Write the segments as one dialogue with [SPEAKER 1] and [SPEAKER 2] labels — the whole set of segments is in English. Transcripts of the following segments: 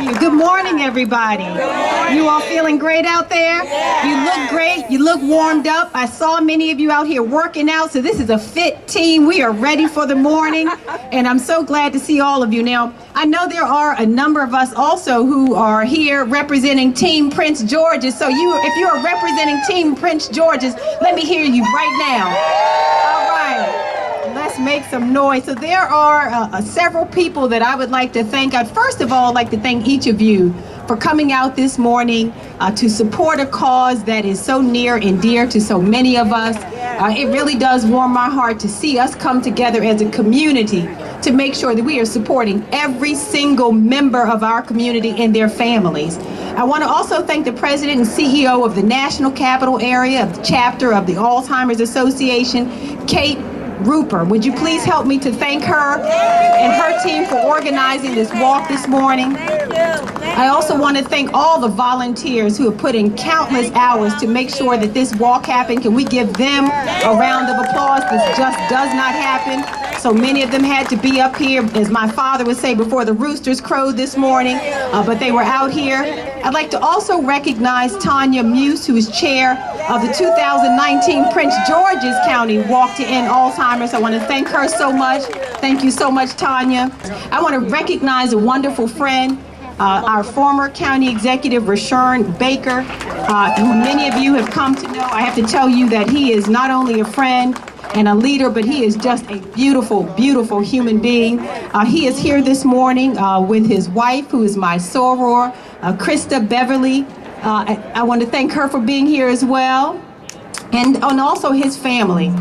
[SPEAKER 1] you. Good morning, everybody. You all feeling great out there? You look great. You look warmed up. I saw many of you out here working out, so this is a fit team. We are ready for the morning, and I'm so glad to see all of you. Now, I know there are a number of us also who are here representing Team Prince George's, so if you are representing Team Prince George's, let me hear you right now. All right. Let's make some noise. So there are several people that I would like to thank. I'd first of all like to thank each of you for coming out this morning to support a cause that is so near and dear to so many of us. It really does warm my heart to see us come together as a community to make sure that we are supporting every single member of our community and their families. I want to also thank the president and CEO of the National Capital Area of the chapter of the Alzheimer's Association, Kate Rupert. Would you please help me to thank her and her team for organizing this walk this morning? I also want to thank all the volunteers who have put in countless hours to make sure that this walk happened. Can we give them a round of applause? This just does not happen. So many of them had to be up here, as my father would say, before the roosters crowed this morning, but they were out here. I'd like to also recognize Tanya Muse, who is chair of the 2019 Prince George's County Walk to End Alzheimer's. I want to thank her so much. Thank you so much, Tanya. I want to recognize a wonderful friend, our former county executive, Rashawn Baker, who many of you have come to know. I have to tell you that he is not only a friend and a leader, but he is just a beautiful, beautiful human being. He is here this morning with his wife, who is my soror, Krista Beverly. I want to thank her for being here as well, and also his family.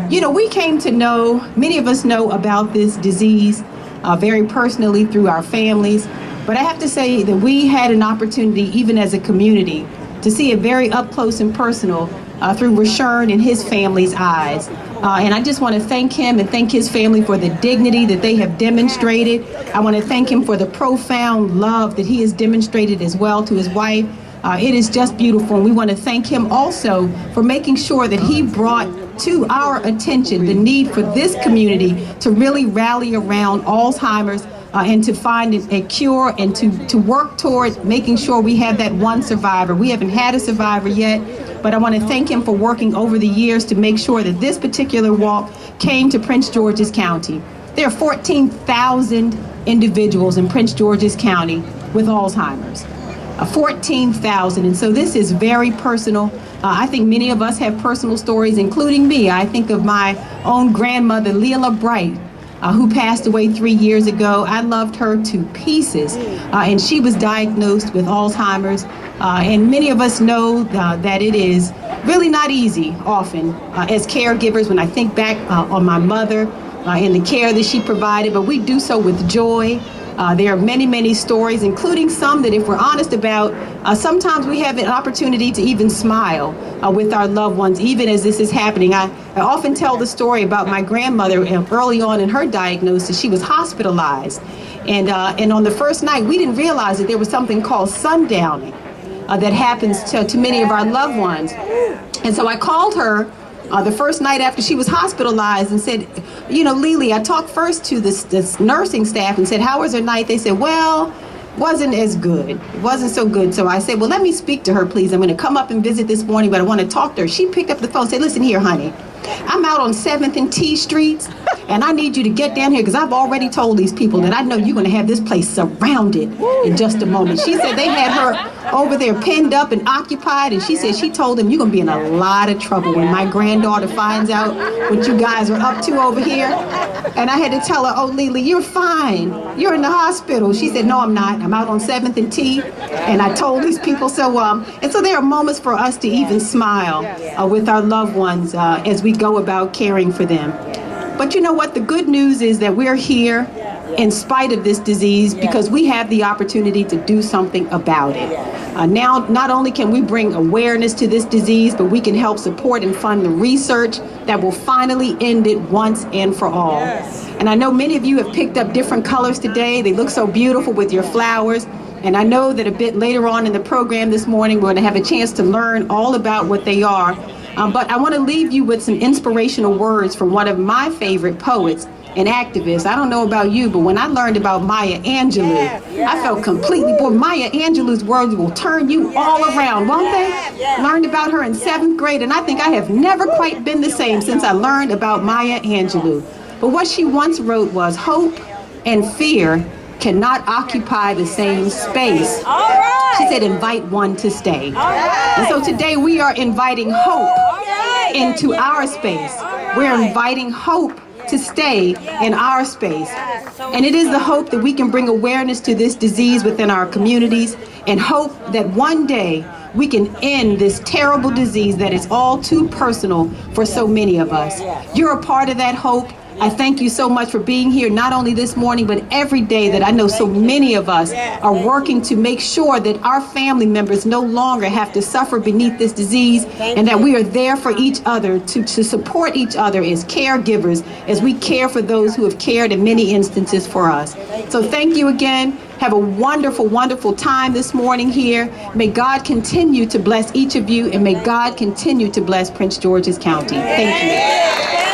[SPEAKER 1] You know, we came to know, many of us know about this disease very personally through our families, but I have to say that we had an opportunity, even as a community, to see it very up close and personal through Rashawn and his family's eyes. And I just want to thank him and thank his family for the dignity that they have demonstrated. I want to thank him for the profound love that he has demonstrated as well to his wife. It is just beautiful, and we want to thank him also for making sure that he brought to our attention the need for this community to really rally around Alzheimer's and to find a cure and to work toward making sure we have that one survivor. We haven't had a survivor yet, but I want to thank him for working over the years to make sure that this particular walk came to Prince George's County. There are 14,000 individuals in Prince George's County with Alzheimer's. 14,000, and so this is very personal. I think many of us have personal stories, including me. I think of my own grandmother, Leela Bright, who passed away 3 years ago. I loved her to pieces, and she was diagnosed with Alzheimer's. And many of us know that it is really not easy often as caregivers when I think back on my mother and the care that she provided, but we do so with joy. There are many, many stories, including some that, if we're honest about, sometimes we have an opportunity to even smile with our loved ones, even as this is happening. I often tell the story about my grandmother early on in her diagnosis. She was hospitalized. And on the first night, we didn't realize that there was something called sundowning that happens to many of our loved ones. And so I called her the first night after she was hospitalized and said, you know, Lily, I talked first to this nursing staff and said, how was her night? They said, well, wasn't as good. It wasn't so good. So I said, well, let me speak to her, please. I'm going to come up and visit this morning, but I want to talk to her. She picked up the phone and said, listen here, honey, I'm out on 7th and T Streets, and I need you to get down here because I've already told these people that I know you're going to have this place surrounded in just a moment. She said they had her over there pinned up and occupied, and she said she told them, you're going to be in a lot of trouble when my granddaughter finds out what you guys are up to over here. And I had to tell her, oh, Lily, you're fine. You're in the hospital. She said, no, I'm not. I'm out on 7th and T, and I told these people so. And so there are moments for us to even smile with our loved ones as we go about caring for them. But you know what? The good news is that we're here in spite of this disease because we have the opportunity to do something about it. Now, not only can we bring awareness to this disease, but we can help support and fund the research that will finally end it once and for all. And I know many of you have picked up different colors today. They look so beautiful with your flowers. And I know that a bit later on in the program this morning, we're going to have a chance to learn all about what they are. But I want to leave you with some inspirational words from one of my favorite poets, an activist. I don't know about you, but when I learned about Maya Angelou, I felt completely, boy, Maya Angelou's words will turn you all around, won't they? Learned about her in 7th grade, and I think I have never quite been the same since I learned about Maya Angelou. But what she once wrote was, hope and fear cannot occupy the same space. She said, invite one to stay. And so today we are inviting hope into our space. We're inviting hope to stay in our space. And it is the hope that we can bring awareness to this disease within our communities, and hope that one day we can end this terrible disease that is all too personal for so many of us. You're a part of that hope. I thank you so much for being here, not only this morning, but every day that I know so many of us are working to make sure that our family members no longer have to suffer beneath this disease, and that we are there for each other to support each other as caregivers, as we care for those who have cared in many instances for us. So thank you again. Have a wonderful, wonderful time this morning here. May God continue to bless each of you, and may God continue to bless Prince George's County. Thank you.